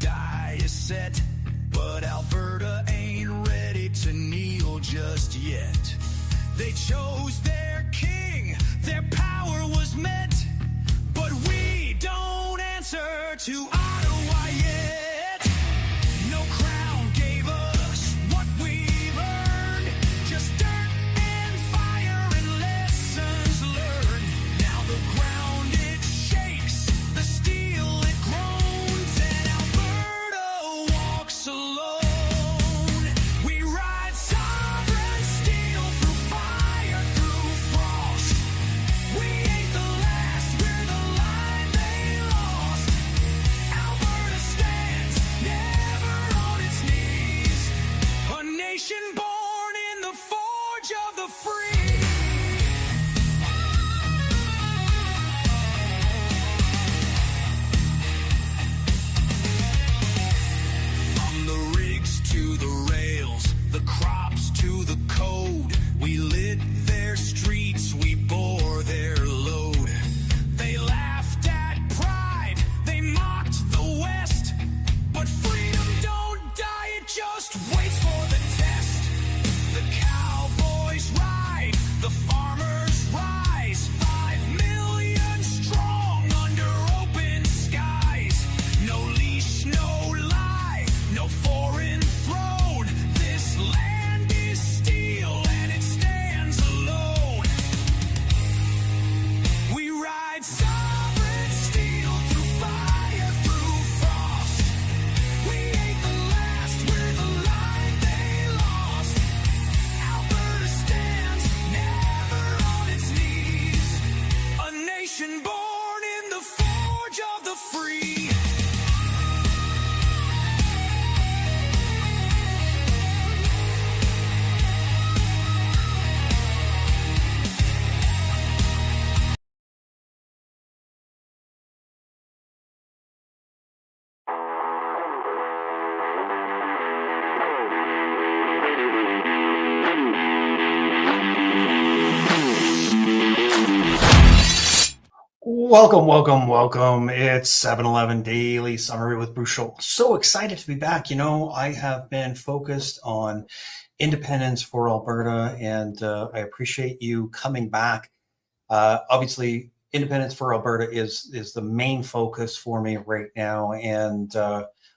die is set, but Alberta ain't ready to kneel just yet. They chose their king, their power was met, but we don't answer to Ottawa yet. No crown gave us what we've earned, just dirt and fire and lessons learned. Now the ground it shakes, the steel it groans, and Alberta walks alone. We ride sovereign steel through fire, through frost. We ain't the last, we're the line they lost. Alberta stands, never on its knees. A nation born in the forge of the free. From the rigs to the rails, the crops to the code, we lit their streets, we bore their load. They laughed at pride, they mocked the West, but freedom don't die, it just waits for the test. The cowboys ride, the farmers rise, 5 million strong under open skies. No leash, no lie, no foreign throne. This land is steel and it stands alone. We ride sovereign steel through fire, through frost. We ain't the last, we're the line they lost. Alberta stands, never on its knees. A nation born in the forge of the free. Welcome, welcome, welcome. It's 7-Eleven Daily Summary with Bruce Schultz. So excited to be back. You know, I have been focused on independence for Alberta, and I appreciate you coming back. Obviously, independence for Alberta is the main focus for me right now, and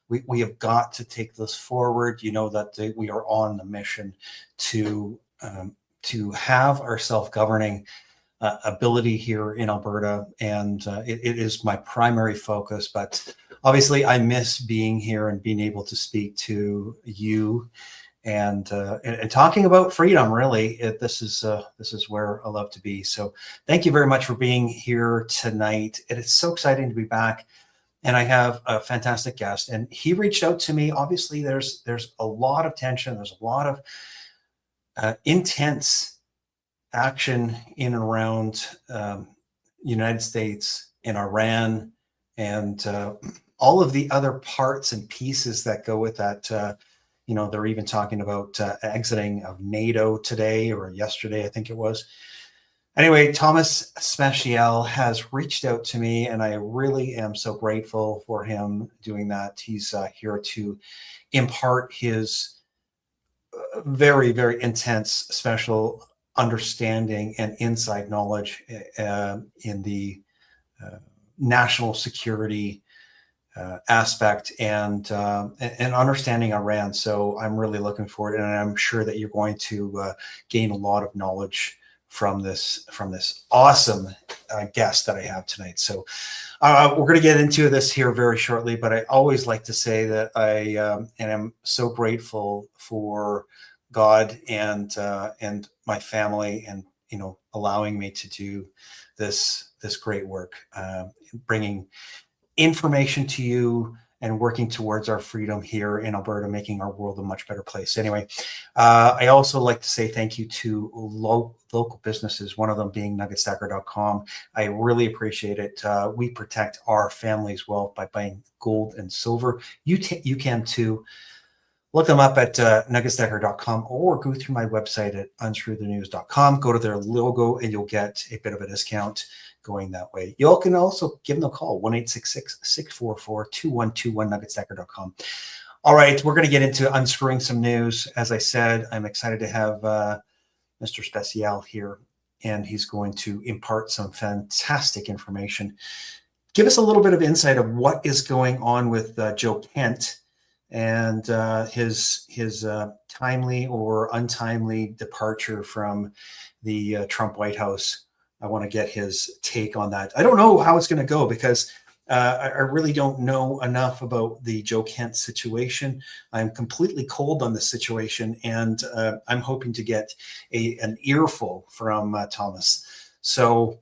we have got to take this forward. You know that we are on the mission to have our self-governing ability here in Alberta, and it is my primary focus. But obviously, I miss being here and being able to speak to you and talking about freedom. Really, this is where I love to be. So, thank you very much for being here tonight. It's so exciting to be back, and I have a fantastic guest. And he reached out to me. Obviously, there's a lot of tension. There's a lot of intense action in and around United States and Iran and all of the other parts and pieces that go with that. You know, they're even talking about exiting of NATO today or yesterday, I think it was. Anyway, Thomas Speciale has reached out to me, and I really am so grateful for him doing that. He's here to impart his very, very intense special understanding and inside knowledge in the national security aspect and understanding Iran. So I'm really looking forward, and I'm sure that you're going to gain a lot of knowledge from this awesome guest that I have tonight. So we're going to get into this here very shortly, but I always like to say that I am so grateful for God and my family, and allowing me to do this great work, bringing information to you and working towards our freedom here in Alberta, making our world a much better place. Anyway, I also like to say thank you to local businesses, one of them being nuggetstacker.com. I really appreciate it. We protect our family's wealth by buying gold and silver. You can too. Look them up at nuggetstacker.com or go through my website at unscrewthenews.com. Go to their logo and you'll get a bit of a discount. going that way. You all can also give them a call, 1-866-644-2121, nuggetsdecker.com. All right, we're going to get into unscrewing some news. As I said, I'm excited to have Mr. Speciale here, and he's going to impart some fantastic information. Give us a little bit of insight of what is going on with Joe Kent and his timely or untimely departure from the Trump White House. I want to get his take on that. I don't know how it's going to go because I really don't know enough about the Joe Kent situation. I'm completely cold on the situation, and I'm hoping to get an earful from Thomas. So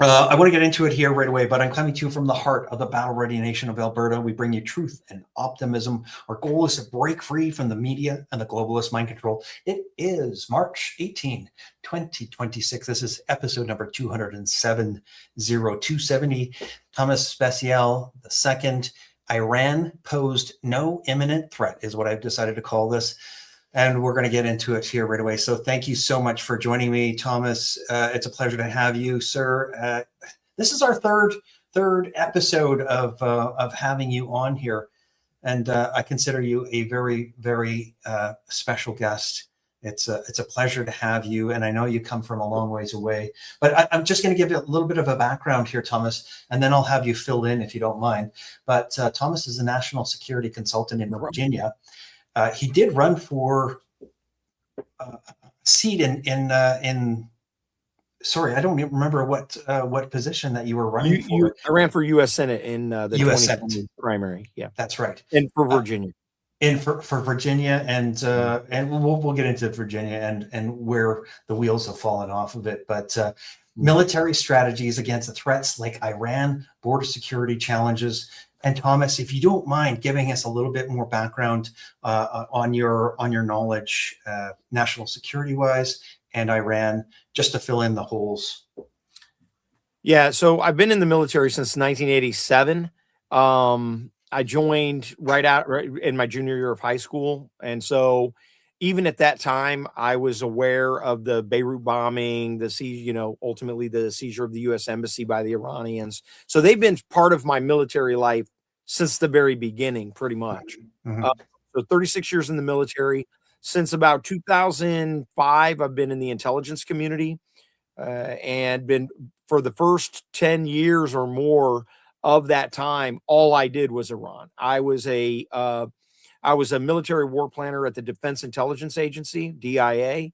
I want to get into it here right away, but I'm coming to you from the heart of the battle-ready nation of Alberta. We bring you truth and optimism. Our goal is to break free from the media and the globalist mind control. It is March 18, 2026. This is episode number 270, 270. Thomas Speciale II. Iran posed no imminent threat is what I've decided to call this. And we're going to get into it here right away. So thank you so much for joining me, Thomas. It's a pleasure to have you, sir. This is our third episode of having you on here, and I consider you a very, very special guest. It's a pleasure to have you, and I know you come from a long ways away. But I'm just going to give you a little bit of a background here, Thomas, and then I'll have you fill in if you don't mind. But Thomas is a national security consultant in Virginia. He did run for a seat in. Sorry, I don't even remember what position that you were running for. I ran for U.S. Senate in the U.S. 2020 Senate primary. Yeah, that's right. And for Virginia. For Virginia, and we'll get into Virginia and where the wheels have fallen off of it. But military strategies against the threats like Iran, border security challenges. And Thomas, if you don't mind giving us a little bit more background on your knowledge, national security wise, and Iran, just to fill in the holes. Yeah, so I've been in the military since 1987. I joined right in my junior year of high school, and so even at that time, I was aware of the Beirut bombing, ultimately the seizure of the U.S. embassy by the Iranians. So they've been part of my military life since the very beginning, pretty much. Mm-hmm. So 36 years in the military. Since about 2005, I've been in the intelligence community and been for the first 10 years or more of that time, all I did was Iran. I was a military war planner at the Defense Intelligence Agency, DIA,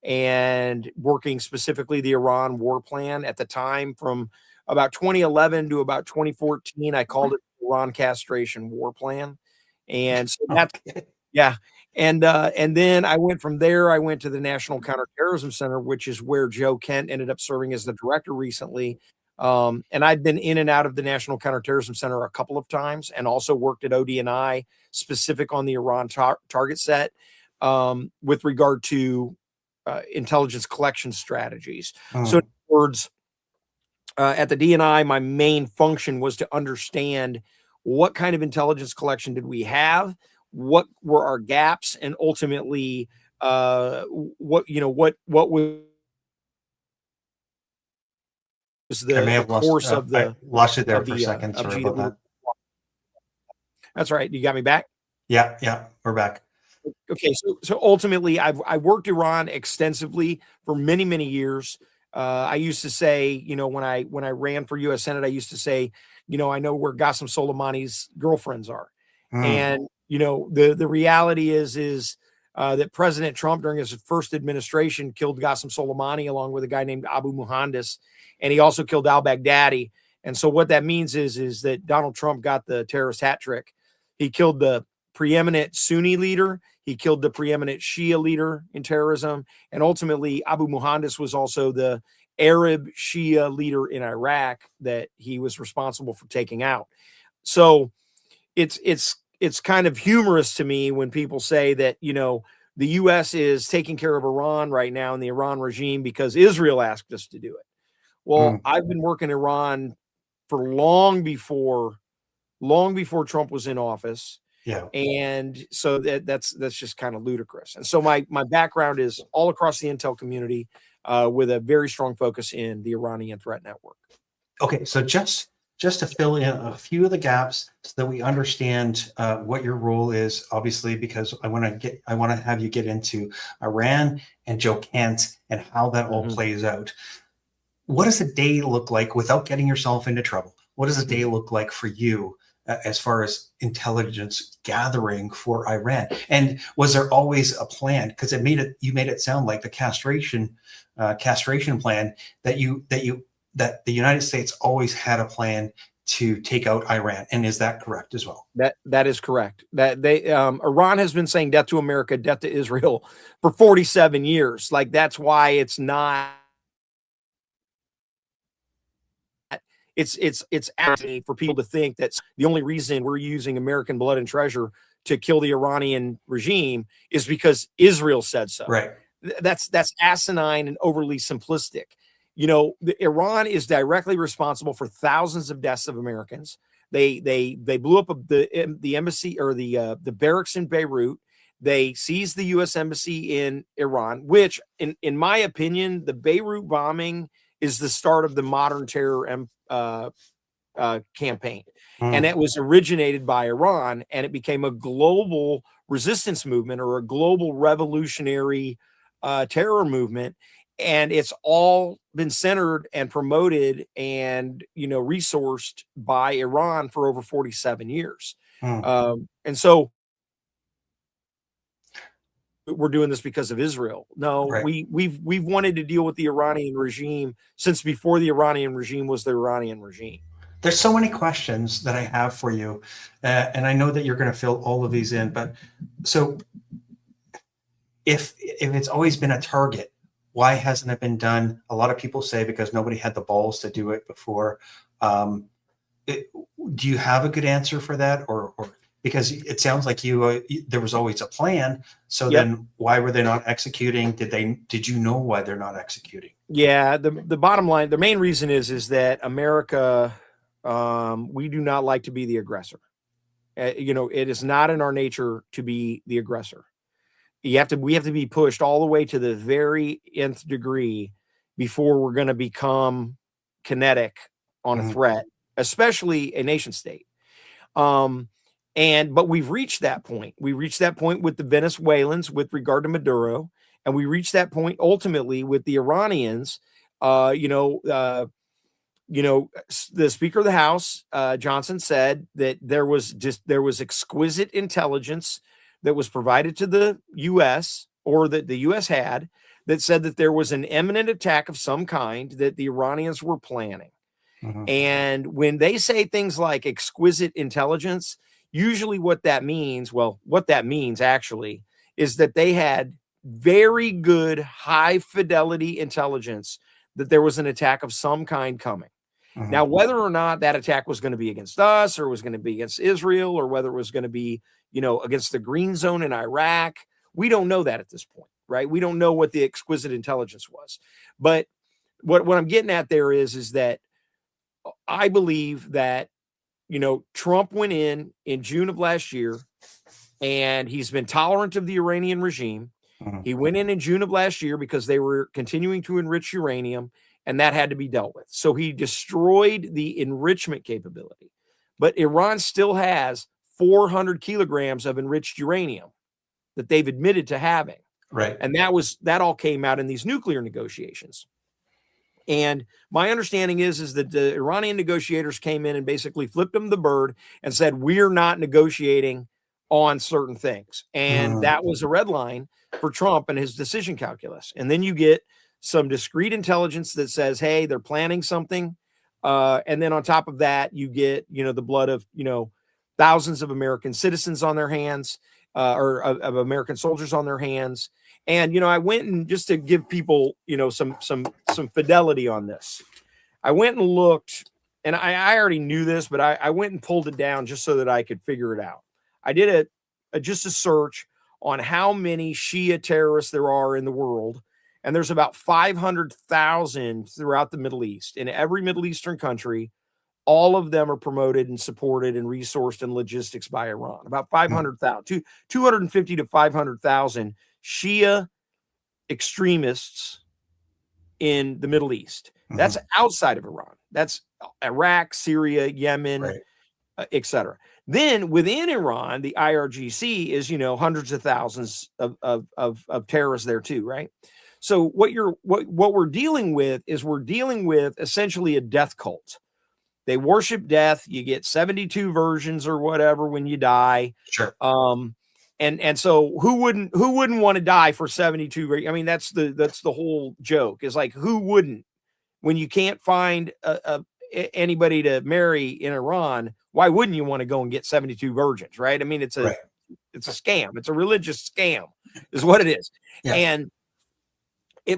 and working specifically the Iran war plan at the time from about 2011 to about 2014. I called it the Iran castration war plan. And so that's, yeah. And then I went from there, I went to the National Counterterrorism Center, which is where Joe Kent ended up serving as the director recently. And I've been in and out of the National Counterterrorism Center a couple of times, and also worked at ODNI specific on the Iran target set with regard to intelligence collection strategies. So in other words, at the DNI, my main function was to understand what kind of intelligence collection did we have, what were our gaps, and ultimately what was the course of the. I lost you there for a second. Sorry about that. That's right. You got me back? Yeah, we're back. Okay, so ultimately, I worked Iran extensively for many, many years. I used to say, when I ran for U.S. Senate, I used to say, I know where Qasem Soleimani's girlfriends are. And, the reality is that President Trump, during his first administration, killed Qasem Soleimani along with a guy named Abu Muhandis, and he also killed al-Baghdadi. And so what that means is that Donald Trump got the terrorist hat trick. He killed the preeminent Sunni leader. He killed the preeminent Shia leader in terrorism. And ultimately, Abu Muhandis was also the Arab Shia leader in Iraq that he was responsible for taking out. So it's kind of humorous to me when people say that, the U.S. is taking care of Iran right now and the Iran regime because Israel asked us to do it. Well, I've been working Iran for long before Trump was in office. Yeah. And so that's just kind of ludicrous. And so my background is all across the intel community. with a very strong focus in the Iranian threat network. Okay, so just to fill in a few of the gaps so that we understand what your role is, obviously, because I want to have you get into Iran and Joe Kent and how that all plays out. What does a day look like without getting yourself into trouble? What does a day look like for you as far as intelligence gathering for Iran? And was there always a plan? Because you made it sound like the castration plan that the United States always had a plan to take out Iran. And is that correct as well? That is correct. That Iran has been saying death to America, death to Israel for 47 years. Like, that's why it's not. It's asking for people to think that's the only reason we're using American blood and treasure to kill the Iranian regime is because Israel said so. Right. That's asinine and overly simplistic. Iran is directly responsible for thousands of deaths of Americans. They blew up the embassy, or the barracks in Beirut. They seized the U.S. embassy in Iran, which, in my opinion, the Beirut bombing is the start of the modern terror campaign. And it was originated by Iran, and it became a global resistance movement, or a global revolutionary terror movement. And it's all been centered and promoted and, resourced by Iran for over 47 years. And so we're doing this because of Israel. No, right. we've wanted to deal with the Iranian regime since before the Iranian regime was the Iranian regime. There's so many questions that I have for you. And I know that you're going to fill all of these in, but so if it's always been a target, why hasn't it been done? A lot of people say because nobody had the balls to do it before. Do you have a good answer for that, or because it sounds like there was always a plan? So then, why were they not executing? Did you know why they're not executing? Yeah, the bottom line, the main reason is that America, we do not like to be the aggressor. It is not in our nature to be the aggressor. We have to be pushed all the way to the very nth degree before we're going to become kinetic on a threat, especially a nation state. But we've reached that point. We reached that point with the Venezuelans with regard to Maduro, and we reached that point ultimately with the Iranians. The Speaker of the House, Johnson, said that there was exquisite intelligence that was provided to the U.S., or that the U.S. had, that said that there was an imminent attack of some kind that the Iranians were planning. And when they say things like exquisite intelligence, usually what that means actually is that they had very good, high fidelity intelligence that there was an attack of some kind coming. Now, whether or not that attack was going to be against us, or was going to be against Israel, or whether it was going to be, against the green zone in Iraq, we don't know that at this point, right? We don't know what the exquisite intelligence was. But what I'm getting at there is that I believe that, Trump went in June of last year, and he's been tolerant of the Iranian regime. He went in June of last year because they were continuing to enrich uranium, and that had to be dealt with. So he destroyed the enrichment capability. But Iran still has 400 kilograms of enriched uranium that they've admitted to having. Right. And that all came out in these nuclear negotiations. And my understanding is that the Iranian negotiators came in and basically flipped them the bird and said, we're not negotiating on certain things. And that was a red line for Trump and his decision calculus. And then you get some discrete intelligence that says, hey, they're planning something. And then on top of that, you get, the blood of, thousands of American citizens on their hands, or of American soldiers on their hands. And, I went, and just to give people, some fidelity on this, I went and looked, and I already knew this, but I went and pulled it down just so that I could figure it out. I did just a search on how many Shia terrorists there are in the world. And there's about 500,000 throughout the Middle East. In every Middle Eastern country, all of them are promoted and supported and resourced in logistics by Iran. About 500,000, 250 to 500,000 Shia extremists in the Middle East. Mhm. That's outside of Iran. That's Iraq, Syria, Yemen, Right. etc. Then within Iran, the IRGC is, hundreds of thousands of terrorists there too, right? So what we're dealing with is essentially a death cult. They worship death. You get 72 versions or whatever when you die. Sure. And so who wouldn't want to die for 72? I mean, that's the whole joke, is like, who wouldn't, when you can't find anybody to marry in Iran? Why wouldn't you want to go and get 72 virgins? Right. I mean, it's a scam. It's a religious scam is what it is. Yeah.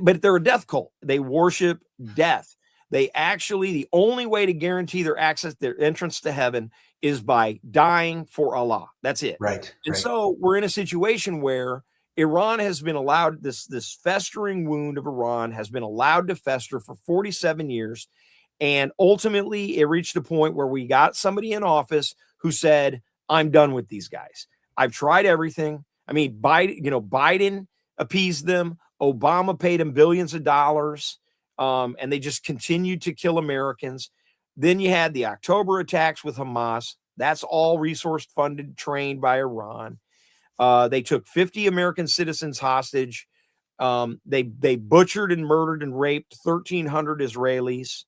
But they're a death cult. They worship death. They actually, the only way to guarantee their entrance to heaven is by dying for Allah. That's it. Right. And so we're in a situation where Iran has been allowed, this festering wound of Iran has been allowed to fester for 47 years. And ultimately it reached a point where we got somebody in office who said, I'm done with these guys. I've tried everything. I mean, Biden appeased them. Obama paid them billions of dollars. And they just continued to kill Americans. Then you had the October attacks with Hamas. That's all resource funded, trained by Iran. They took 50 American citizens hostage. They butchered and murdered and raped 1,300 Israelis.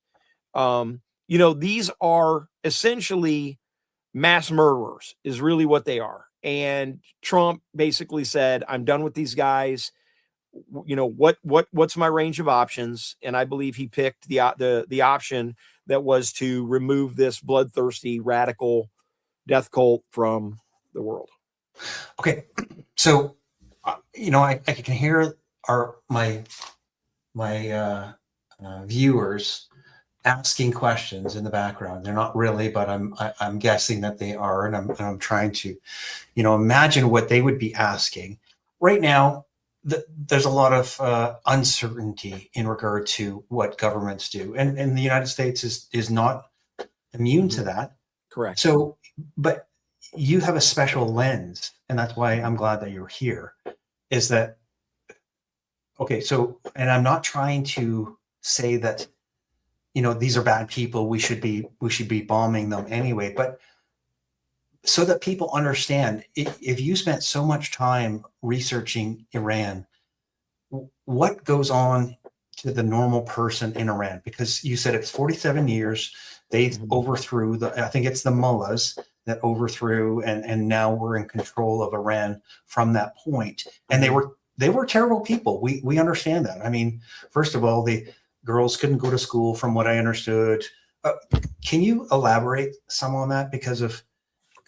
These are essentially mass murderers, is really what they are. And Trump basically said, I'm done with these guys. What's my range of options? And I believe he picked the option that was to remove this bloodthirsty radical death cult from the world. Okay. So, I can hear my viewers asking questions in the background. They're not really, but I'm guessing that they are, and I'm trying to, imagine what they would be asking right now. There's a lot of uncertainty in regard to what governments do, and the United States is not immune to that. Correct. So, but you have a special lens, and that's why I'm glad that you're here. Is that okay? So, and I'm not trying to say that these are bad people. We should be bombing them anyway, but so that people understand, if you spent so much time researching Iran, what goes on to the normal person in Iran? Because you said it's 47 years. They overthrew I think it's the mullahs that overthrew, and now we're in control of Iran from that point. And they were terrible people. We understand that. I mean, first of all, the girls couldn't go to school, from what I understood. Can you elaborate some on that? Because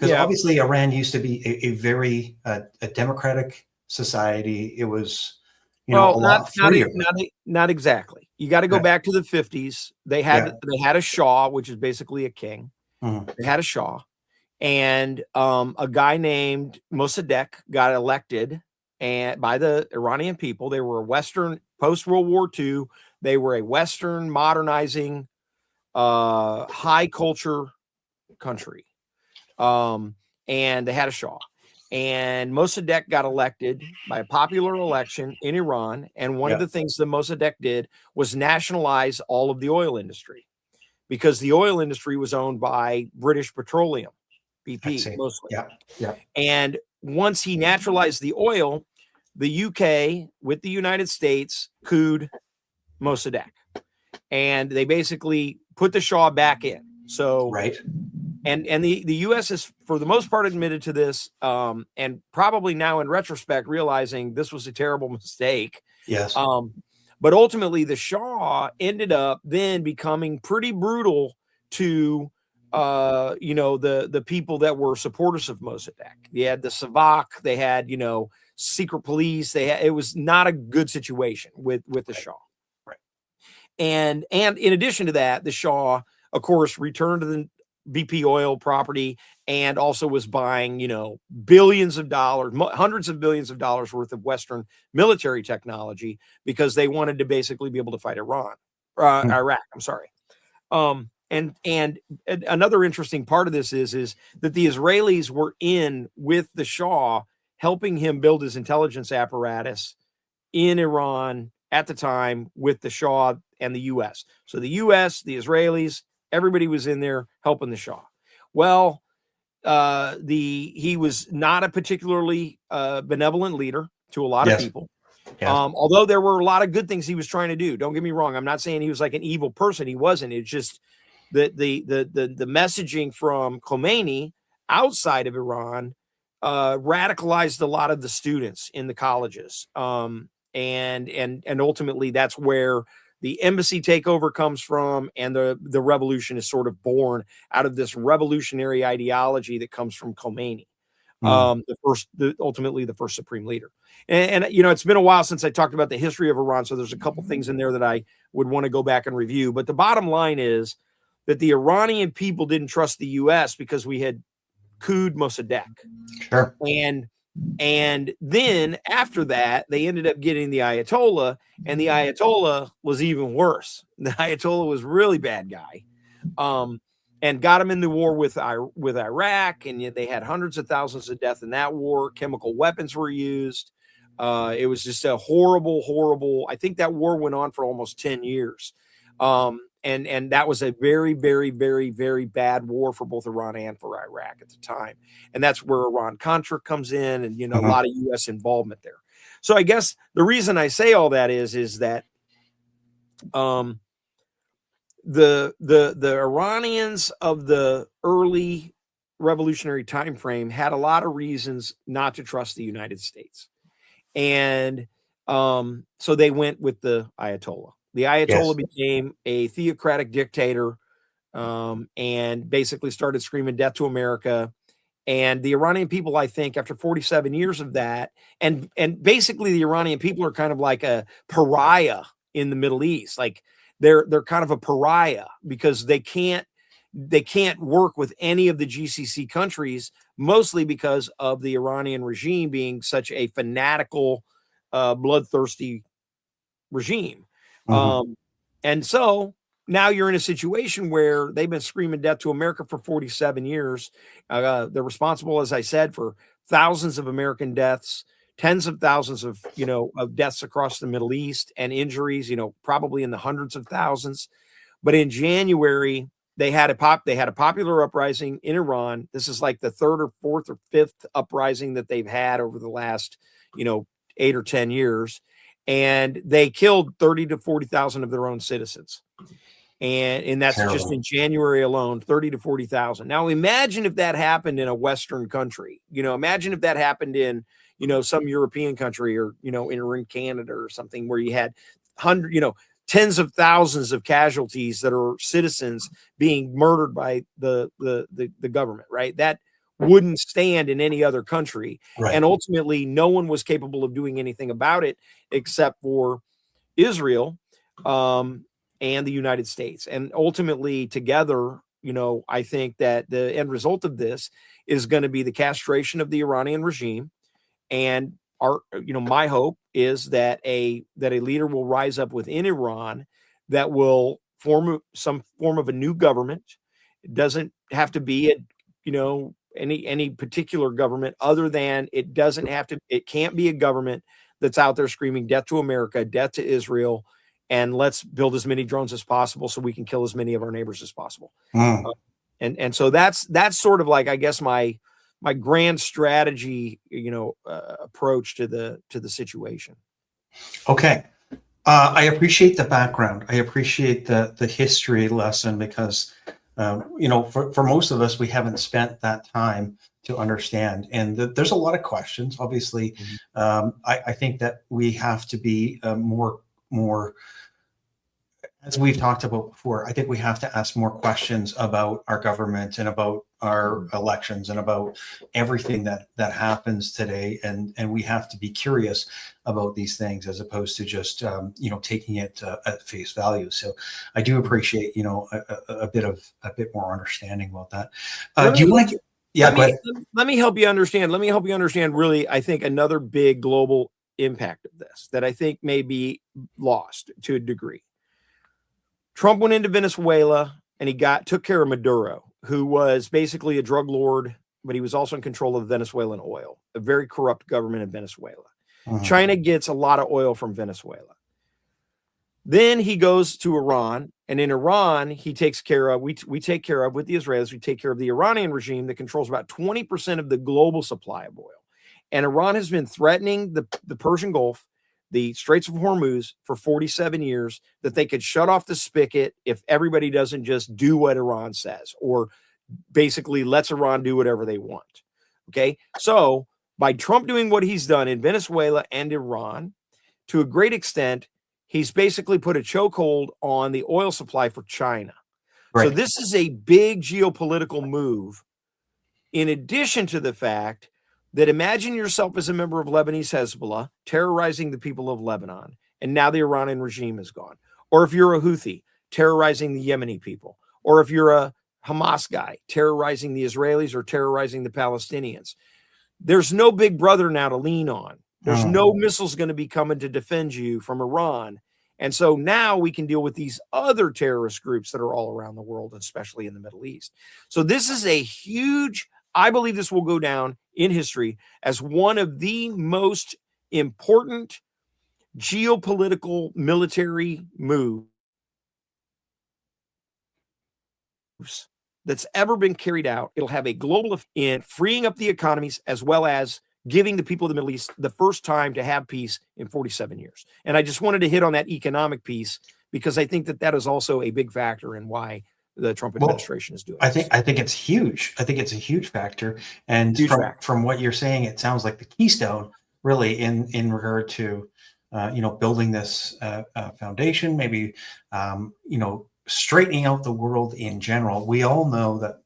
obviously Iran used to be a very a democratic society. It was, a lot freer. Not exactly. You got to go back to the 50s. They had a Shah, which is basically a king. Mm-hmm. They had a Shah, and a guy named Mossadegh got elected by the Iranian people. They were a Western, post World War II. They were a Western modernizing, high culture country. And they had a Shah, and Mossadegh got elected by a popular election in Iran. And one of the things that Mossadegh did was nationalize all of the oil industry, because the oil industry was owned by British Petroleum, BP mostly. Yeah. And once he naturalized the oil, the UK with the United States cooed Mossadegh, and they basically put the Shah back in. So And the U.S. is, for the most part, admitted to this, and probably now in retrospect realizing this was a terrible mistake. Yes. But ultimately, the Shah ended up then becoming pretty brutal to, the people that were supporters of Mossadegh. They had the Savak, they had, secret police. It was not a good situation with the Shah. Right. And in addition to that, the Shah, of course, returned to the BP oil property, and also was buying, billions of dollars, hundreds of billions of dollars worth of Western military technology, because they wanted to basically be able to fight Iraq. I'm sorry. And another interesting part of this is that the Israelis were in with the Shah, helping him build his intelligence apparatus in Iran at the time with the Shah and the U.S. So the U.S., the Israelis, everybody was in there helping the Shah. Well, he was not a particularly benevolent leader to a lot of people. Yes. Although there were a lot of good things he was trying to do. Don't get me wrong. I'm not saying he was like an evil person. He wasn't. It's just that the messaging from Khomeini outside of Iran radicalized a lot of the students in the colleges. And ultimately that's where the embassy takeover comes from, and the revolution is sort of born out of this revolutionary ideology that comes from Khomeini, ultimately the first supreme leader. And you know, it's been a while since I talked about the history of Iran, so there's a couple things in there that I would want to go back and review. But the bottom line is that the Iranian people didn't trust the U.S. because we had couped Mossadegh. Sure. And then after that, they ended up getting the Ayatollah, and the Ayatollah was even worse. The Ayatollah was a really bad guy, and got him in the war with Iraq, and yet they had hundreds of thousands of deaths in that war. Chemical weapons were used. It was just a horrible, horrible. I think that war went on for almost 10 years. And that was a very, very, very, very bad war for both Iran and for Iraq at the time. And that's where Iran-Contra comes in, and, you know, a lot of U.S. involvement there. So I guess the reason I say all that is that the Iranians of the early revolutionary time frame had a lot of reasons not to trust the United States. And so they went with the Ayatollah. The Ayatollah became a theocratic dictator, and basically started screaming death to America. And the Iranian people, I think, after 47 years of that, and basically the Iranian people are kind of like a pariah in the Middle East. Like they're kind of a pariah because they can't work with any of the GCC countries, mostly because of the Iranian regime being such a fanatical, bloodthirsty regime. And so now you're in a situation where they've been screaming death to America for 47 years. They're responsible, as I said, for thousands of American deaths, tens of thousands of, you know, of deaths across the Middle East, and injuries, you know, probably in the hundreds of thousands. But in January, they had a popular uprising in Iran. This is like the third or fourth or fifth uprising that they've had over the last, you know, 8 or 10 years. And they killed 30 to 40,000 of their own citizens. And that's terrible. Just in January alone, 30 to 40,000. Now imagine if that happened in a Western country. You know, imagine if that happened in, you know, some European country, or, you know, in Canada or something, where you had tens of thousands of casualties that are citizens being murdered by the government, right? That wouldn't stand in any other country. Right. And ultimately, no one was capable of doing anything about it except for Israel and the United States. And ultimately, together, you know, I think that the end result of this is going to be the castration of the Iranian regime. And my hope is that a leader will rise up within Iran that will form some form of a new government. It doesn't have to be any particular government, other than it can't be a government that's out there screaming death to America, death to Israel, and let's build as many drones as possible so we can kill as many of our neighbors as possible. And so that's sort of like, I guess, my grand strategy, approach to the situation. Okay. I appreciate the background. I appreciate the history lesson, because for most of us, we haven't spent that time to understand. And there's a lot of questions, obviously. I think that we have to be more, as we've talked about before, I think we have to ask more questions about our government and about our elections and about everything that happens today. And we have to be curious about these things, as opposed to just, taking it at face value. So I do appreciate, a bit more understanding about that. Do you like? Yeah, let me help you understand. Let me help you understand, really, I think, another big global impact of this that I think may be lost to a degree. Trump went into Venezuela and he took care of Maduro, who was basically a drug lord, but he was also in control of Venezuelan oil, a very corrupt government in Venezuela. China gets a lot of oil from Venezuela. Then he goes to Iran, and in Iran, he takes care of, we take care of with the Israelis, we take care of the Iranian regime that controls about 20% of the global supply of oil. And Iran has been threatening the Persian Gulf, the Straits of Hormuz for 47 years, that they could shut off the spigot if everybody doesn't just do what Iran says, or basically lets Iran do whatever they want. Okay. So by Trump doing what he's done in Venezuela and Iran, to a great extent, he's basically put a chokehold on the oil supply for China. Right. So this is a big geopolitical move, in addition to the fact that imagine yourself as a member of Lebanese Hezbollah terrorizing the people of Lebanon, and now the Iranian regime is gone. Or if you're a Houthi terrorizing the Yemeni people, or if you're a Hamas guy terrorizing the Israelis or terrorizing the Palestinians. There's no big brother now to lean on. There's no missiles going to be coming to defend you from Iran. And so now we can deal with these other terrorist groups that are all around the world, especially in the Middle East. So this is a huge, I believe this will go down in history as one of the most important geopolitical military moves that's ever been carried out. It'll have a global effect in freeing up the economies, as well as giving the people of the Middle East the first time to have peace in 47 years. And I just wanted to hit on that economic piece, because I think that that is also a big factor in why the Trump administration is doing this. I think it's huge. I think it's a huge factor. And from what you're saying, it sounds like the keystone really in regard to, building this foundation, maybe, straightening out the world in general. We all know that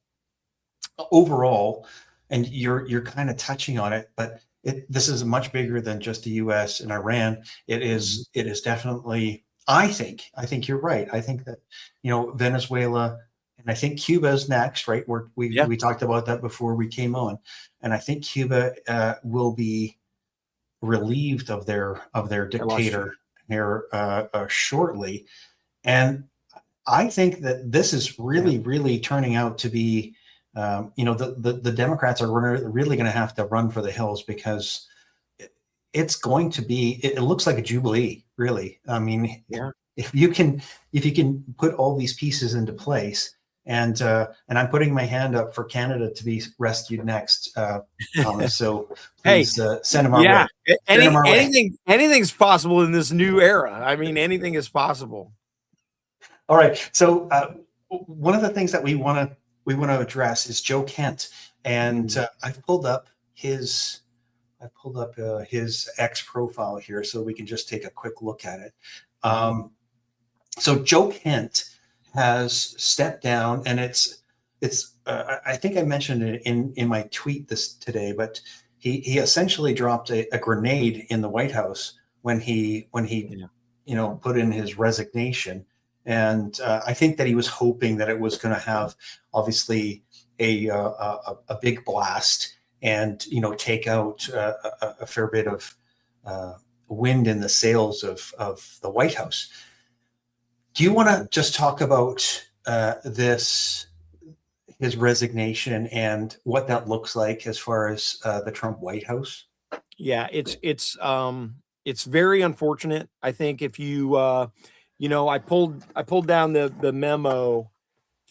overall, and you're kind of touching on it, but this is much bigger than just the U.S. and Iran. It is definitely. I think you're right. I think that Venezuela, and I think Cuba is next, right? We talked about that before we came on, and I think Cuba will be relieved of their dictator here shortly, and I think that this is really turning out to be, the Democrats are really going to have to run for the hills, because it's going to be, it looks like a jubilee, really. I mean, if you can put all these pieces into place, and I'm putting my hand up for Canada to be rescued next, Thomas. So please send them our way. Anything's possible in this new era. I mean, anything is possible. All right. So one of the things that we want to address is Joe Kent, and I've pulled up his X profile here, so we can just take a quick look at it. So Joe Kent has stepped down, and it's I think I mentioned it in my tweet this today, but he essentially dropped a grenade in the White House when he put in his resignation. And I think that he was hoping that it was going to have, obviously, a big blast and take out a fair bit of wind in the sails of the White House. Do you want to just talk about his resignation and what that looks like as far as the Trump White House? Yeah, it's very unfortunate. I think if you I pulled down the memo,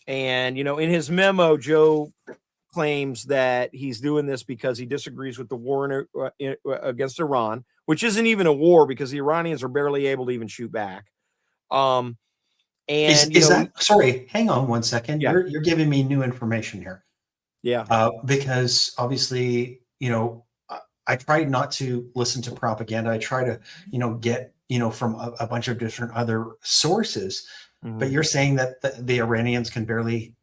and in his memo, Joe claims that he's doing this because he disagrees with the war against Iran, which isn't even a war, because the Iranians are barely able to even shoot back. Sorry, hang on one second. Yeah. You're giving me new information here. Yeah. Because obviously, I try not to listen to propaganda. I try to, get, from a bunch of different other sources. But you're saying that the Iranians can barely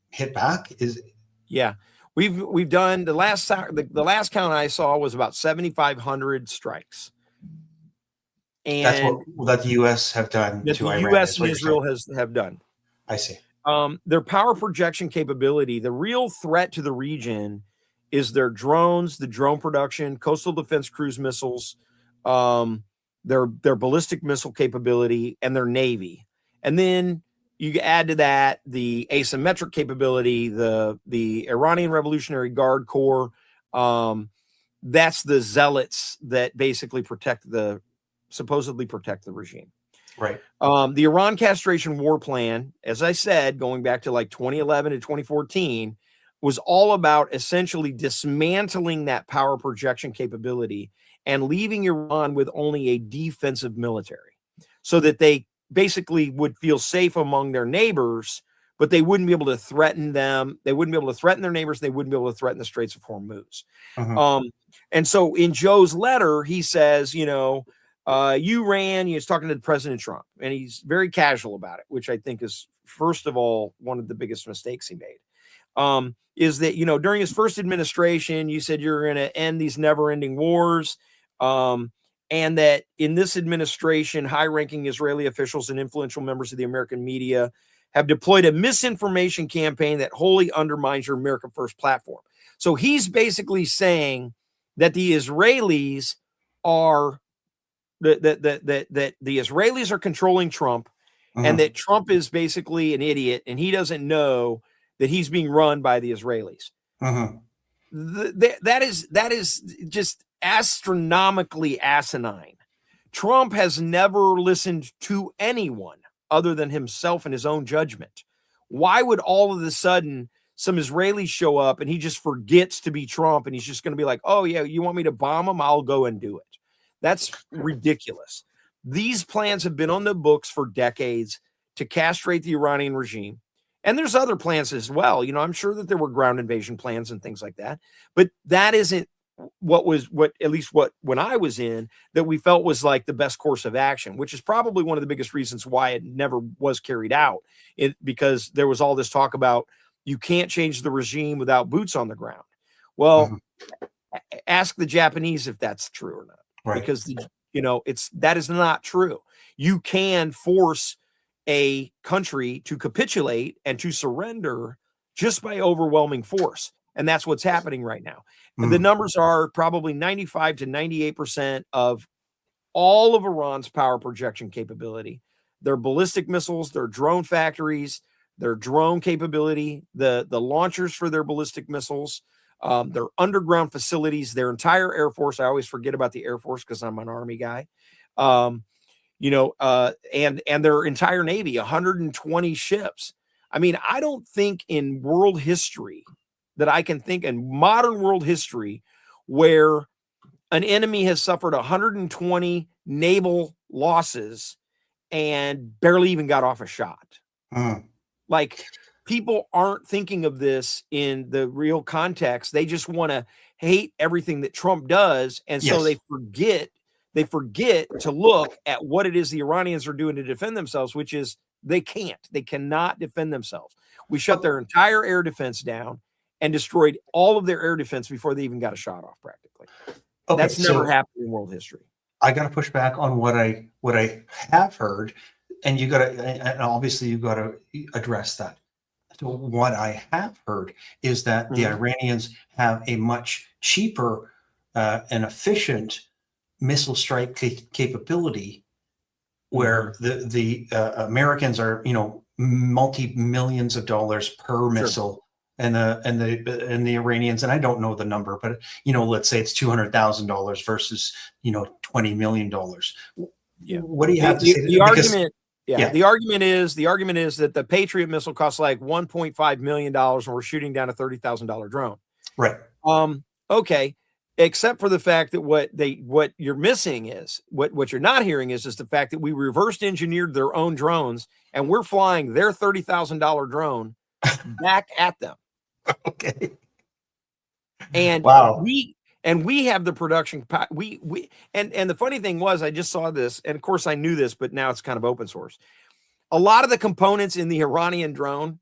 hit back? We've done the last count I saw was about 7,500 strikes. And that's what the U.S. have done that to the Iran. U.S. and Israel have done. I see. Their power projection capability, the real threat to the region is their drones, the drone production, coastal defense cruise missiles, their ballistic missile capability, and their Navy. And then you add to that the asymmetric capability, the Iranian Revolutionary Guard Corps. That's the zealots that basically supposedly protect the regime. Right. The Iran castration war plan, as I said, going back to like 2011 to 2014, was all about essentially dismantling that power projection capability and leaving Iran with only a defensive military so that they basically would feel safe among their neighbors, but they wouldn't be able to threaten them. They wouldn't be able to threaten their neighbors. They wouldn't be able to threaten the Straits of Hormuz. And so in Joe's letter, he says, you ran, he's talking to President Trump, and he's very casual about it, which I think is, first of all, one of the biggest mistakes he made. Is that, during his first administration, you said you're going to end these never-ending wars, and that in this administration, high-ranking Israeli officials and influential members of the American media have deployed a misinformation campaign that wholly undermines your America First platform. So he's basically saying that the Israelis are that the Israelis are controlling Trump, and that Trump is basically an idiot, and he doesn't know that he's being run by the Israelis. That is just astronomically asinine. Trump has never listened to anyone other than himself and his own judgment. Why would all of a sudden some Israelis show up and he just forgets to be Trump, and he's just going to be like, oh yeah, you want me to bomb him? I'll go and do it. That's ridiculous. These plans have been on the books for decades to castrate the Iranian regime. And there's other plans as well. I'm sure that there were ground invasion plans and things like that, but that isn't when I was in, that we felt was like the best course of action, which is probably one of the biggest reasons why it never was carried out. Because there was all this talk about you can't change the regime without boots on the ground. Well, ask the Japanese if that's true or not. Right. Because that is not true. You can force a country to capitulate and to surrender just by overwhelming force, and that's what's happening right now. And the numbers are probably 95 to 98% of all of Iran's power projection capability, their ballistic missiles, their drone factories, their drone capability, the launchers for their ballistic missiles, their underground facilities, their entire Air Force. I always forget about the Air Force because I'm an Army guy. And their entire Navy, 120 ships. I mean, I don't think in world history that I can think in modern world history where an enemy has suffered 120 naval losses and barely even got off a shot. Like, people aren't thinking of this in the real context. They just want to hate everything that Trump does. And so they forget to look at what it is the Iranians are doing to defend themselves, which is they cannot defend themselves. We shut their entire air defense down and destroyed all of their air defense before they even got a shot off, practically. Okay, that's never happened in world history. I got to push back on what I have heard, and obviously you got to address that. So what I have heard is that the Iranians have a much cheaper and efficient missile strike capability, where the Americans are multi-millions of dollars per missile, and the Iranians, and I don't know the number, but let's say it's $200,000 versus $20 million. What do you have to say? The argument is that the Patriot missile costs like $1.5 million, and we're shooting down a $30,000 drone. Right. Okay. Except for the fact that what you're missing is what you're not hearing is the fact that we reversed engineered their own drones, and we're flying their $30,000 drone back at them. Okay. And we have the production. And the funny thing was, I just saw this, and of course I knew this, but now it's kind of open source. A lot of the components in the Iranian drone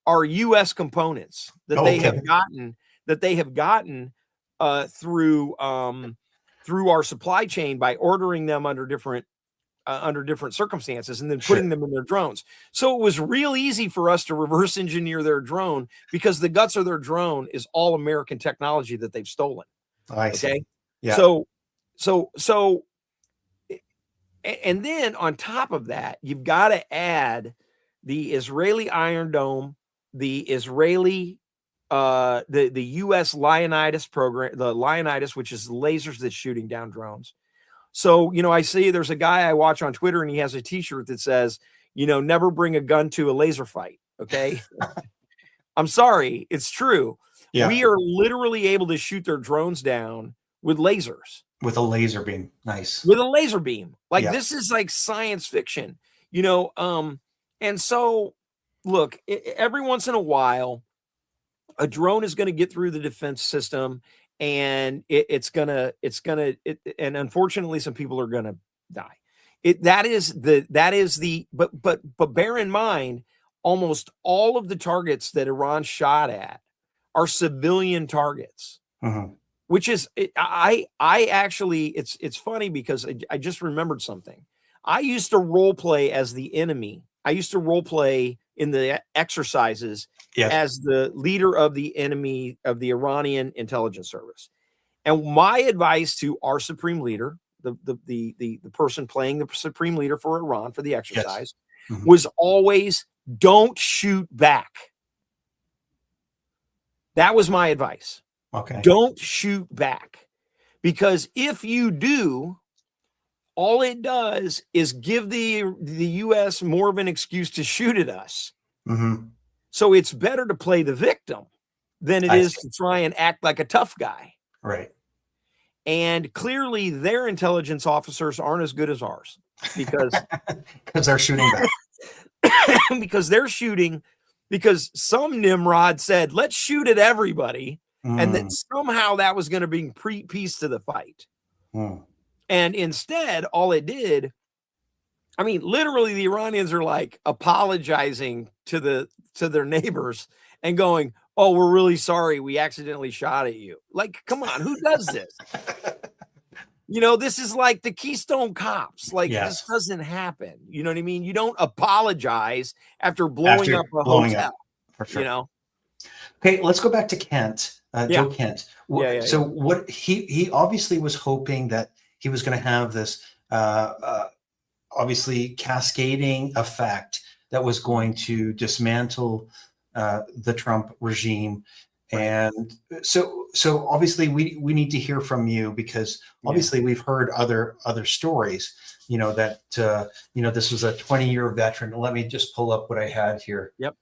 are U.S. components that they have gotten through our supply chain by ordering them under different circumstances and then putting them in their drones. So it was real easy for us to reverse engineer their drone because the guts of their drone is all American technology that they've stolen. I see. Okay. Yeah. So, and then on top of that, you've got to add the Israeli Iron Dome, the Israeli the U.S. Leonidas program, the Leonidas, which is lasers that's shooting down drones. So, I see there's a guy I watch on Twitter and he has a t-shirt that says, never bring a gun to a laser fight. Okay. I'm sorry. It's true. Yeah. We are literally able to shoot their drones down with lasers. With a laser beam. Nice. With a laser beam. Like, Yeah. this is like science fiction, and so look, every once in a while, a drone is going to get through the defense system, and and unfortunately some people are going to die. But bear in mind, almost all of the targets that Iran shot at are civilian targets. Mm-hmm. Which is, I actually, it's funny because I just remembered something. I used to role play as the enemy. I used to role play in the exercises as the leader of the enemy of the Iranian intelligence service. And my advice to our supreme leader, the person playing the supreme leader for Iran for the exercise, was always, don't shoot back. That was my advice. Okay. Don't shoot back, because if you do, all it does is give the U.S. more of an excuse to shoot at us. Mm-hmm. So it's better to play the victim than it is to try and act like a tough guy. Right. And clearly their intelligence officers aren't as good as ours because they're shooting back. because some Nimrod said, let's shoot at everybody. And that somehow that was going to bring peace to the fight. And instead, all it did, literally the Iranians are like apologizing to their neighbors and going, oh, we're really sorry. We accidentally shot at you. Like, come on, who does this? This is like the Keystone Cops. Like, this doesn't happen. You know what I mean? You don't apologize after blowing up a hotel, for sure. Okay, let's go back to Kent. Joe Kent. So what he obviously was hoping that he was going to have this obviously cascading effect that was going to dismantle the Trump regime. And so obviously we need to hear from you, because obviously we've heard other stories, that this was a 20-year veteran. Let me just pull up what I had here. Yep.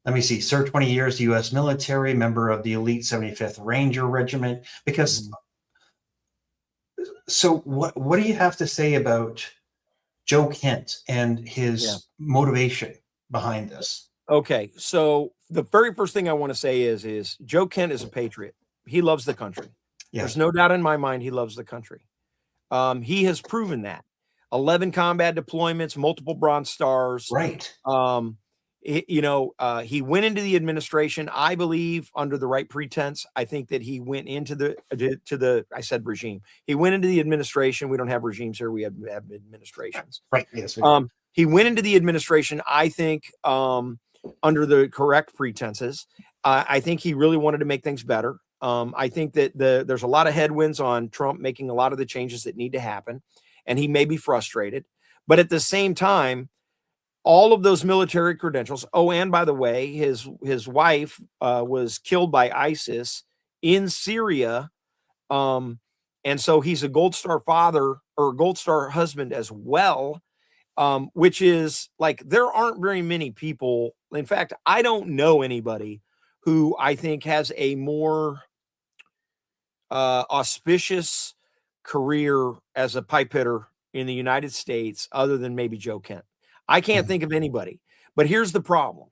Let me see. Served 20 years, U.S. military, member of the elite 75th Ranger Regiment. Because, so what do you have to say about Joe Kent and his motivation behind this? Okay, so the very first thing I want to say is Joe Kent is a patriot. He loves the country. There's no doubt in my mind he loves the country. He has proven that. 11 combat deployments, multiple Bronze Stars. Right. He went into the administration, I believe, under the right pretense. I think that he went into I said regime. He went into the administration. We don't have regimes here. We have administrations. Right. Yes. He went into the administration, I think, under the correct pretenses. I think he really wanted to make things better. I think that there's a lot of headwinds on Trump making a lot of the changes that need to happen, and he may be frustrated. But at the same time, all of those military credentials. Oh, and by the way, his wife was killed by ISIS in Syria. And so he's a Gold Star father or Gold Star husband as well, which is like, there aren't very many people. In fact, I don't know anybody who I think has a more auspicious career as a pipe hitter in the United States other than maybe Joe Kent. I can't think of anybody. But here's the problem.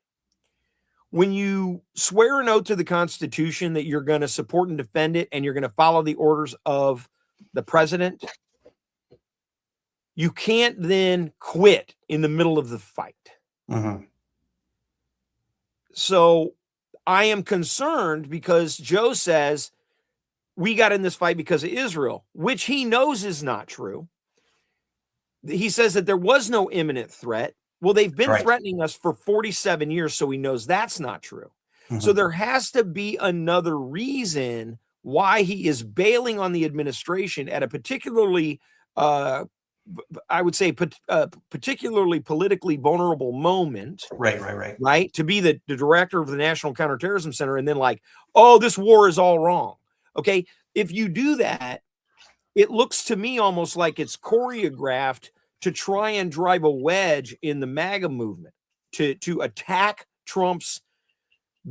When you swear an oath to the Constitution that you're going to support and defend it, and you're going to follow the orders of the president, you can't then quit in the middle of the fight. So I am concerned because Joe says we got in this fight because of Israel, which he knows is not true. He says that there was no imminent threat. Well, they've been threatening us for 47 years, so he knows that's not true. So there has to be another reason why he is bailing on the administration at a particularly, I would say, particularly politically vulnerable moment. Right. To be the director of the National Counterterrorism Center and then like, oh, this war is all wrong. Okay. If you do that, it looks to me almost like it's choreographed to try and drive a wedge in the MAGA movement, to attack Trump's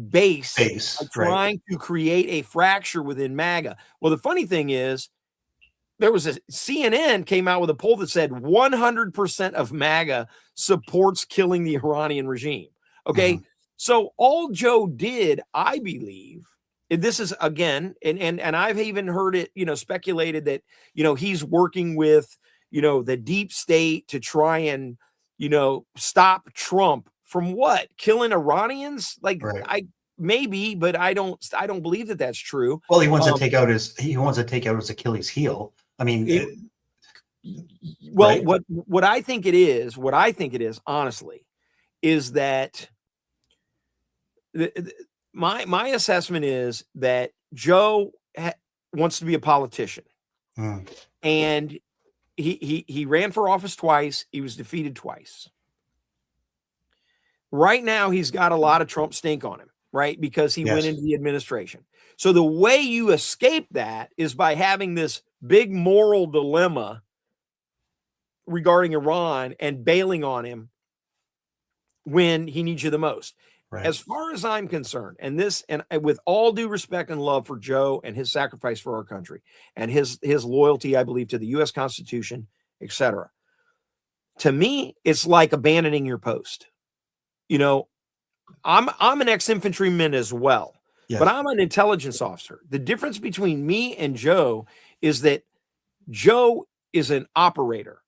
base by right. trying to create a fracture within MAGA. Well, the funny thing is, there was a CNN came out with a poll that said 100% of MAGA supports killing the Iranian regime. Okay. Mm-hmm. So all Joe did, I believe, and this is again, and I've even heard it, speculated that, he's working with, the deep state to try and, stop Trump from what? Killing Iranians? Like, Right. maybe, but I don't believe that that's true. Well, he wants to take out his Achilles heel. I mean, Well, right? what I think it is, honestly, is that my assessment is that Joe wants to be a politician, and he ran for office twice. He was defeated twice. Right now, he's got a lot of Trump stink on him, right? Because he went into the administration. So the way you escape that is by having this big moral dilemma regarding Iran and bailing on him when he needs you the most. Right. As far as I'm concerned, and with all due respect and love for Joe and his sacrifice for our country and his loyalty, I believe, to the U.S. Constitution, etc. To me, it's like abandoning your post. I'm an ex-infantryman as well, but I'm an intelligence officer. The difference between me and Joe is that Joe is an operator.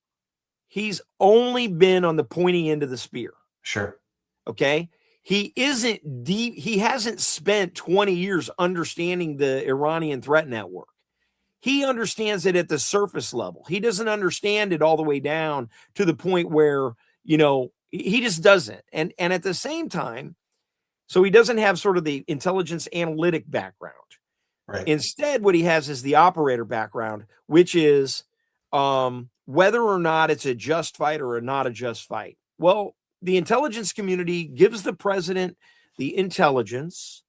He's only been on the pointy end of the spear. Sure. Okay. He isn't deep. He hasn't spent 20 years understanding the Iranian threat network. He understands it at the surface level. He doesn't understand it all the way down to the point where, he just doesn't. And at the same time, so he doesn't have sort of the intelligence analytic background. Right. Instead, what he has is the operator background, which is whether or not it's a just fight or not a just fight. Well, the intelligence community gives the president the intelligence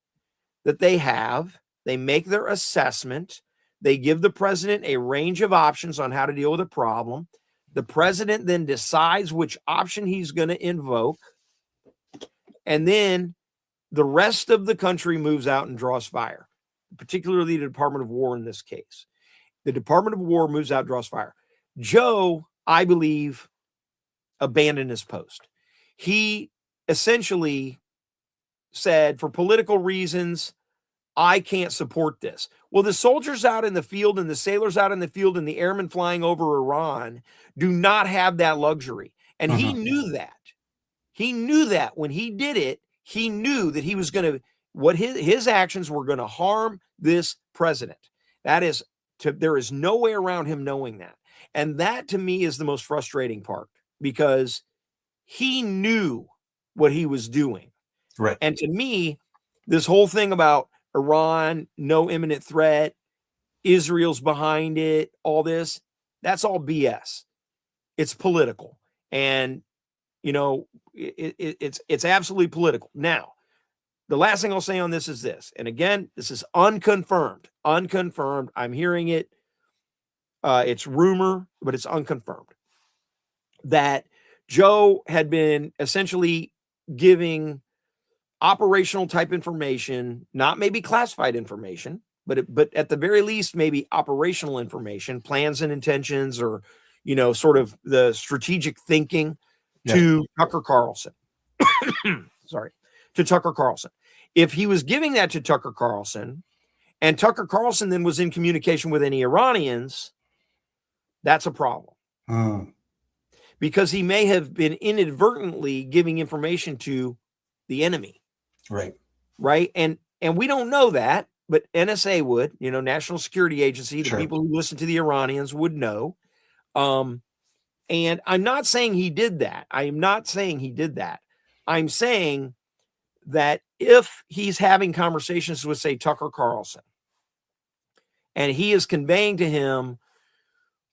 that they have. They make their assessment. They give the president a range of options on how to deal with a problem. The president then decides which option he's going to invoke. And then the rest of the country moves out and draws fire, particularly the Department of War in this case. The Department of War moves out, draws fire. Joe, I believe, abandoned his post. He essentially said, for political reasons, I can't support this. Well, the soldiers out in the field and the sailors out in the field and the airmen flying over Iran do not have that luxury. And he knew that. He knew that when he did it, he knew that he was going to, his actions were going to harm this president. There is no way around him knowing that. And that to me is the most frustrating part, because he knew what he was doing. Right. And to me, this whole thing about Iran, no imminent threat, Israel's behind it, all this, that's all BS. It's political. And, it's absolutely political. Now, the last thing I'll say on this is this. And again, this is unconfirmed. I'm hearing it. It's rumor, but it's unconfirmed. That Joe had been essentially giving operational type information, not maybe classified information, but at the very least, maybe operational information, plans and intentions, or, sort of the strategic thinking to Tucker Carlson. To Tucker Carlson. If he was giving that to Tucker Carlson, and Tucker Carlson then was in communication with any Iranians, that's a problem. Because he may have been inadvertently giving information to the enemy. Right. Right. And we don't know that, but NSA would, National Security Agency, the people who listen to the Iranians would know. And I'm not saying he did that. I'm saying that if he's having conversations with, say, Tucker Carlson, and he is conveying to him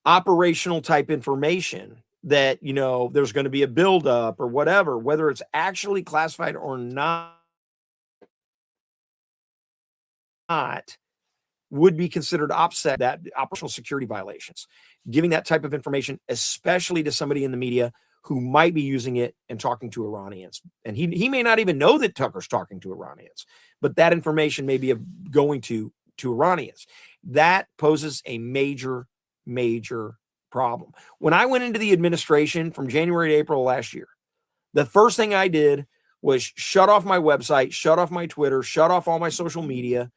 operational type information that, there's going to be a buildup or whatever, whether it's actually classified or not, would be considered OPSEC, that operational security violations, giving that type of information, especially to somebody in the media who might be using it and talking to Iranians. And he may not even know that Tucker's talking to Iranians, but that information may be going to Iranians. That poses a major, major problem. When I went into the administration from January to April last year, the first thing I did was shut off my website, shut off my Twitter, shut off all my social media,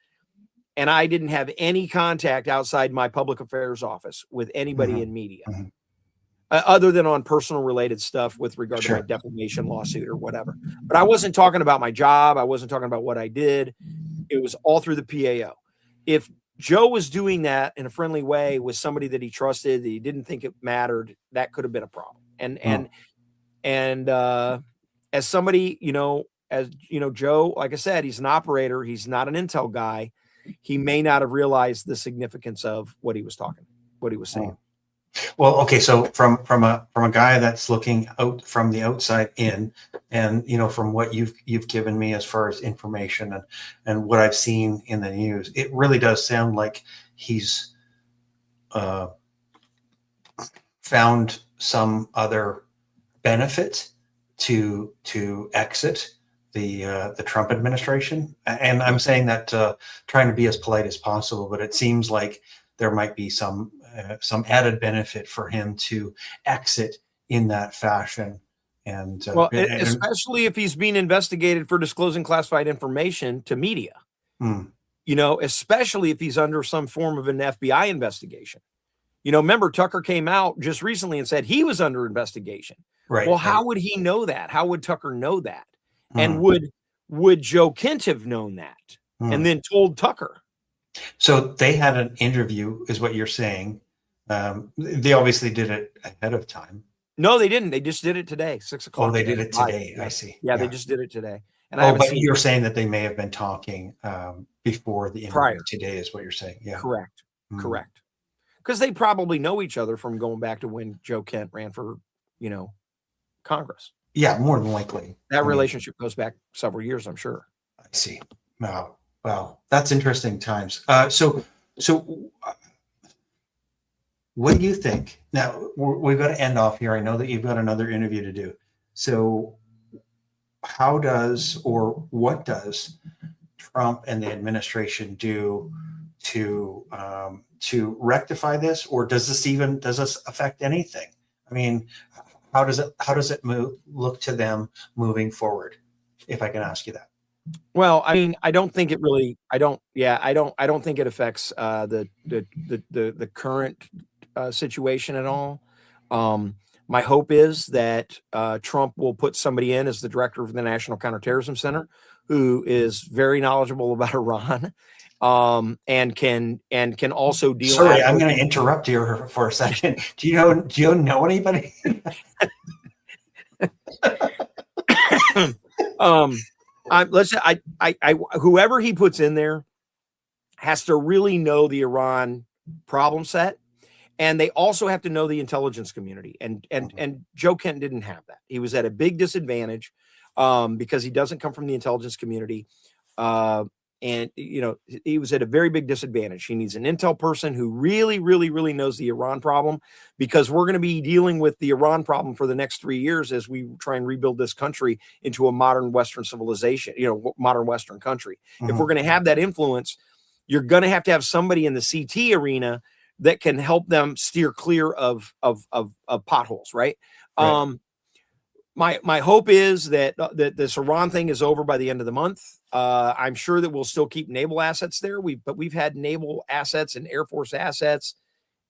and I didn't have any contact outside my public affairs office with anybody in media, other than on personal related stuff with regard to my defamation lawsuit or whatever. But I wasn't talking about my job. I wasn't talking about what I did. It was all through the PAO. If Joe was doing that in a friendly way with somebody that he trusted, that he didn't think it mattered, that could have been a problem. And as somebody, Joe, like I said, he's an operator. He's not an intel guy. He may not have realized the significance of what he was saying. Well, okay. So from a guy that's looking out from the outside in, and from what you've given me as far as information and what I've seen in the news, it really does sound like he's found some other benefit to exit the Trump administration. And I'm saying that trying to be as polite as possible, but it seems like there might be some added benefit for him to exit in that fashion. And especially if he's being investigated for disclosing classified information to media, especially if he's under some form of an FBI investigation. Remember, Tucker came out just recently and said he was under investigation. Right. Well, how would he know that? How would Tucker know that? And would Joe Kent have known that and then told Tucker? So they had an interview, is what you're saying. They obviously did it ahead of time. No, they didn't. They just did it today, 6 o'clock. Oh, they did it today. I see. Yeah, they just did it today. And but you're saying that they may have been talking before the interview today, is what you're saying. Yeah, correct. Because they probably know each other from going back to when Joe Kent ran for, Congress. Yeah, more than likely. That relationship goes back several years, I'm sure. I see. Wow, that's interesting times. So what do you think? Now we've got to end off here. I know that you've got another interview to do. So what does Trump and the administration do to rectify this, or does this affect anything? I mean, how does it look to them moving forward? If I can ask you that. Well, I mean, I don't think it really. I don't think it affects the current situation at all. My hope is that Trump will put somebody in as the director of the National Counterterrorism Center, who is very knowledgeable about Iran, and can also deal. Sorry, I'm going to interrupt you for a second. Do you know anybody? Whoever he puts in there has to really know the Iran problem set, and they also have to know the intelligence community. And Joe Kent didn't have that. He was at a big disadvantage because he doesn't come from the intelligence community. And, he was at a very big disadvantage. He needs an intel person who really, really, really knows the Iran problem, because we're going to be dealing with the Iran problem for the next 3 years as we try and rebuild this country into a modern Western civilization, modern Western country. If we're going to have that influence, you're going to have somebody in the CT arena that can help them steer clear of potholes, right? My hope is that this Iran thing is over by the end of the month. I'm sure that we'll still keep naval assets there. But we've had naval assets and Air Force assets,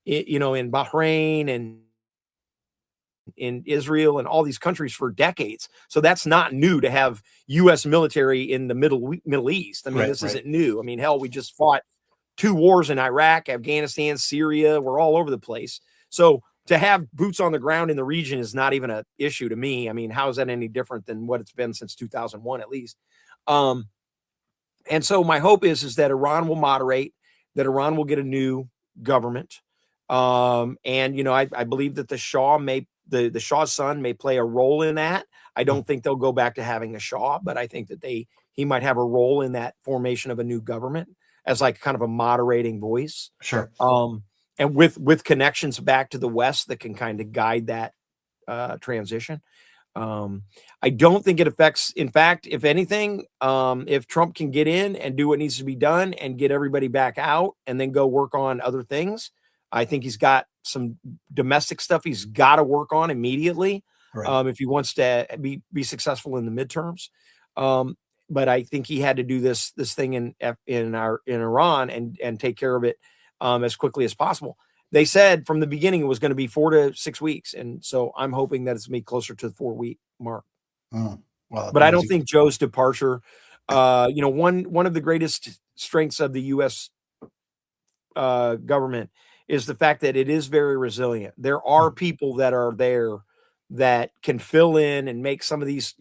in Bahrain and in Israel and all these countries for decades. So that's not new to have U.S. military in the Middle East. I mean, this isn't new. I mean, hell, we just fought 2 wars in Iraq, Afghanistan, Syria. We're all over the place. So to have boots on the ground in the region is not even an issue to me. I mean, how is that any different than what it's been since 2001, at least? And so my hope is that Iran will moderate, that Iran will get a new government. And, I believe that the Shah's son may play a role in that. I don't think they'll go back to having a Shah, but I think that he might have a role in that formation of a new government. as like kind of a moderating voice. Sure. And with connections back to the West that can kind of guide that transition. I don't think it affects. In fact, if anything, if Trump can get in and do what needs to be done and get everybody back out and then go work on other things, I think he's got some domestic stuff he's got to work on immediately. Right. If he wants to be successful in the midterms. But I think he had to do this thing in Iran and take care of it as quickly as possible. They said from the beginning it was going to be 4 to 6 weeks, and so I'm hoping that it's going to be closer to the 4-week mark. Well, but I don't think Joe's departure. One of the greatest strengths of the U.S. Government is the fact that it is very resilient. There are people that are there that can fill in and make some of these,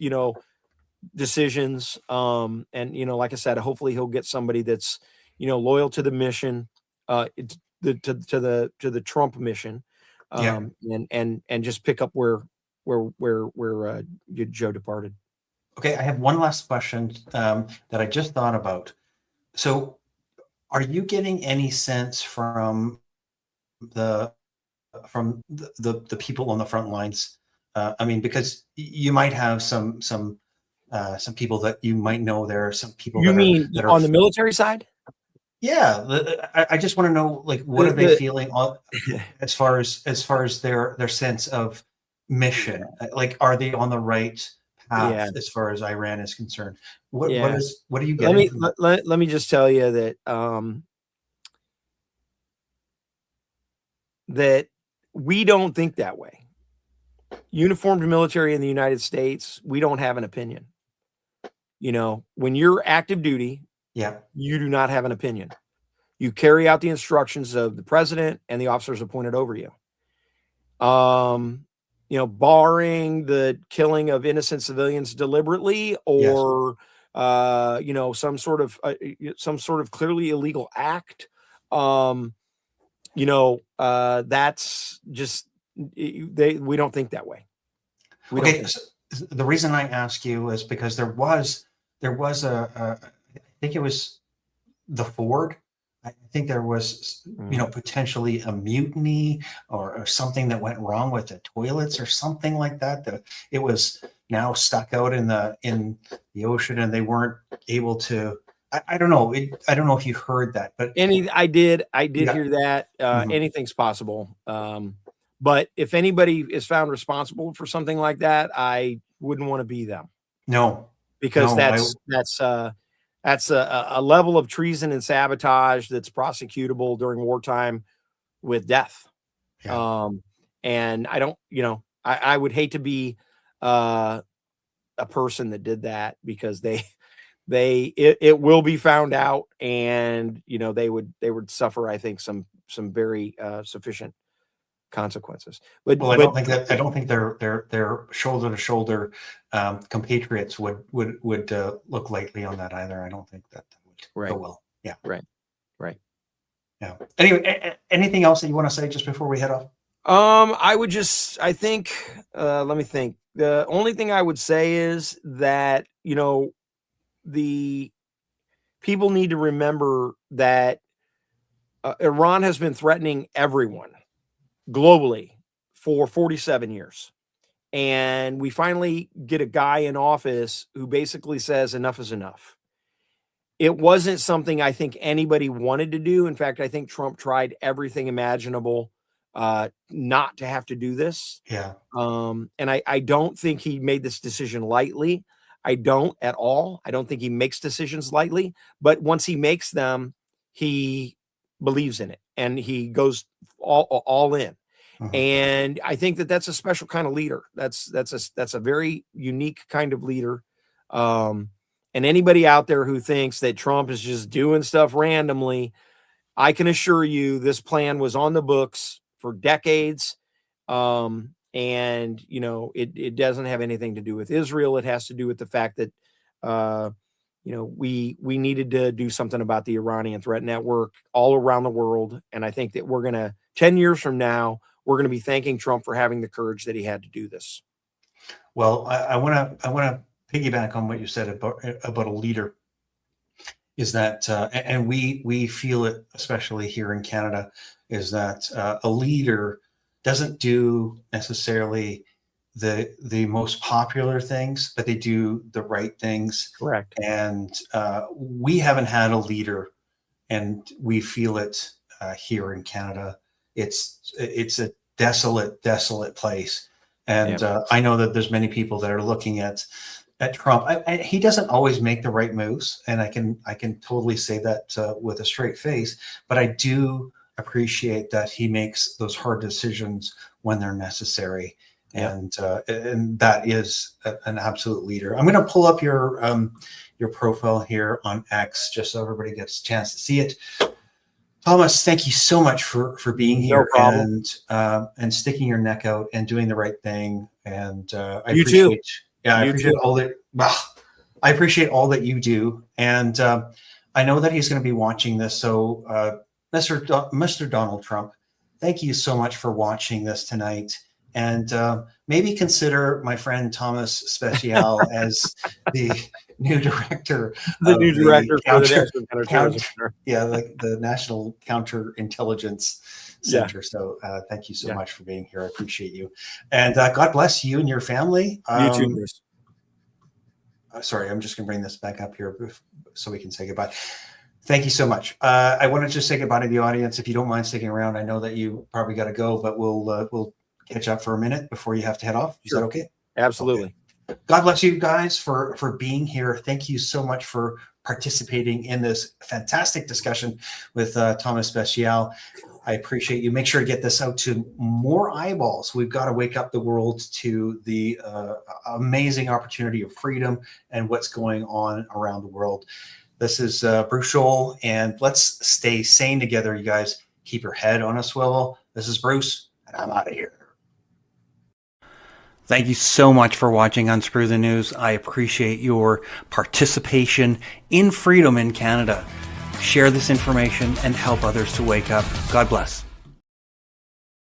decisions. And like I said, hopefully he'll get somebody that's, loyal to the mission, to the Trump mission, and just pick up where Joe departed. Okay, I have one last question that I just thought about. So, are you getting any sense from the people on the front lines? I mean, because you might have some people that you might know there, some people that are on the military side? Yeah, I just want to know, like, what are they feeling as far as their sense of mission? Like, are they on the right path as far as Iran is concerned? What are you getting? Let me just tell you that that we don't think that way. Uniformed military in the United States, we don't have an opinion. When you're active duty, you do not have an opinion. You carry out the instructions of the president and the officers appointed over you. Barring the killing of innocent civilians deliberately or some sort of clearly illegal act. That's just we don't think that way. The reason I ask you is because there was I think it was the Ford. I think there was, potentially a mutiny or something that went wrong with the toilets or something like that. That it was now stuck out in the ocean and they weren't able to. I don't know. I don't know if you heard that, but I did hear that. Anything's possible. But if anybody is found responsible for something like that, I wouldn't want to be them. No, because that's a level of treason and sabotage that's prosecutable during wartime with death. And I don't, I would hate to be a person that did that because it will be found out and, they would suffer, I think, some very sufficient consequences. But I don't think their shoulder to shoulder compatriots would look lightly on that either. I don't think that would go well. Yeah. Right. Yeah. Anyway, anything else that you want to say just before we head off? I think, let me think. The only thing I would say is that, the people need to remember that Iran has been threatening everyone globally for 47 years. And we finally get a guy in office who basically says enough is enough. It wasn't something I think anybody wanted to do. In fact, I think Trump tried everything imaginable not to have to do this. Yeah. And I don't think he made this decision lightly. I don't at all. I don't think he makes decisions lightly. But once he makes them, he believes in it and he goes all in. And I think that that's a special kind of leader. That's a very unique kind of leader. And anybody out there who thinks that Trump is just doing stuff randomly, I can assure you this plan was on the books for decades. And it doesn't have anything to do with Israel. It has to do with the fact that we needed to do something about the Iranian threat network all around the world. And I think that we're going to 10 years from now, we're going to be thanking Trump for having the courage that he had to do this. Well, I want to piggyback on what you said about a leader. is that, and we feel it, especially here in Canada, is that a leader doesn't do necessarily the most popular things, but they do the right things. Correct. And we haven't had a leader, and we feel it here in Canada. It's a desolate place, and I know that there's many people that are looking at Trump. He doesn't always make the right moves, and I can totally say that with a straight face. But I do appreciate that he makes those hard decisions when they're necessary, and that is an absolute leader. I'm going to pull up your profile here on X just so everybody gets a chance to see it. Thomas, thank you so much for being here and sticking your neck out and doing the right thing. And I appreciate. Yeah, I appreciate all that. Well, I appreciate all that you do, and I know that he's going to be watching this. So, Mr. Donald Trump, thank you so much for watching this tonight, and maybe consider my friend Thomas Speciale as the new director. The new director for the National Counterterrorism Center. Yeah, like the National Counterintelligence Center. So thank you so much for being here. I appreciate you. And God bless you and your family. You too, Bruce. Sorry, I'm just going to bring this back up here so we can say goodbye. Thank you so much. I want to just say goodbye to the audience. If you don't mind sticking around, I know that you probably got to go, but we'll catch up for a minute before you have to head off. Is that okay? Absolutely. Okay. God bless you guys for being here. Thank you so much for participating in this fantastic discussion with Thomas Speciale. I appreciate you. Make sure to get this out to more eyeballs. We've got to wake up the world to the amazing opportunity of freedom and what's going on around the world. This is Bruce Scholl, and let's stay sane together, you guys. Keep your head on a swivel. This is Bruce, and I'm out of here. Thank you so much for watching Unscrew the News. I appreciate your participation in freedom in Canada. Share this information and help others to wake up. God bless.